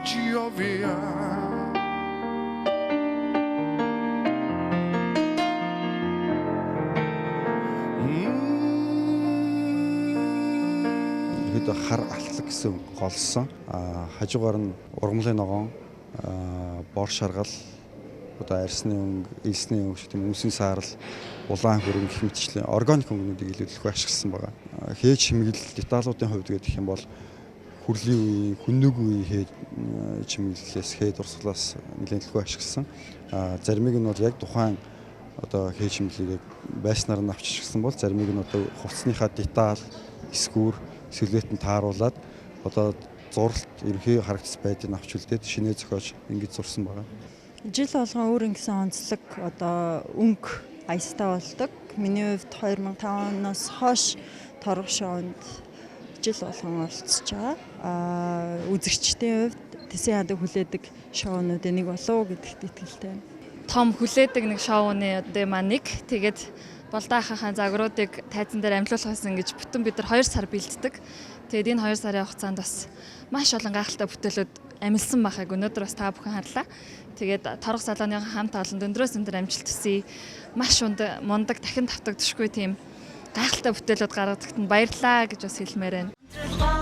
piovia. Хэд хар алтлаг гэсэн голсон. Хажуугаар нь ургамлын ногоон, бор шаргал, одоо арьсны өнгө, элсний өнгө гэх юм үнсэн саарл, улаан хөрөнгө гэх мэтчлэн органик өнгөнүүдийг илүүдэлгүй ашигласан байгаа. Хээж чимэглэл деталуудын хувьд гэх юм бол хүрлийн үе, хүннүг үе хээж чимэглэлээс хээд урсгалаас нэлээд илгүй ашигласан. Заримыг нь бол яг тухайн одоо хээж чимэглэлийг байснаар нь авч ашигласан бол заримыг нь одоо хувцсныхаа детал, эсгүүр, сэлвэтэнд тааруулаад одоо зуралт ерөнхий харагдц байдгийг авч үлдээд шинээ зохиож ингэж зурсан байгаа. Жил болгон өөр ингэсэн онцлог одоо өнгө аястай болдог. Миний хувьд 2005 оноос хойш торгох шоунд жил болгон олцож байгаа. Үзэгчдийн хувьд Тэсийн хадаг хүлээдэг шоунуудын нэг болов уу гэдэгт итгэлтэй. Том хүлээдэг нэг шоуны одоо маань нэг. Тэгээд Болдоо ахын загваруудыг тайзан дээр амлуулахаас ингэж бүтэн бид нар 2 сар бэлддэг. Тэгээд энэ 2 сарын хугацаанд бас маш олон гайхалтай бүтээлүүд амилсан байхаг өнөөдөр бас та бүхэн харлаа. Тэгээд торгох салооныхан хамт олон өндрөөс өндөр амжилт төсөй маш мундаг дахин давтагдчихгүй тийм гайхалтай бүтээлүүд гаргадагт нь баярлалаа гэж бас хэлмээр байна.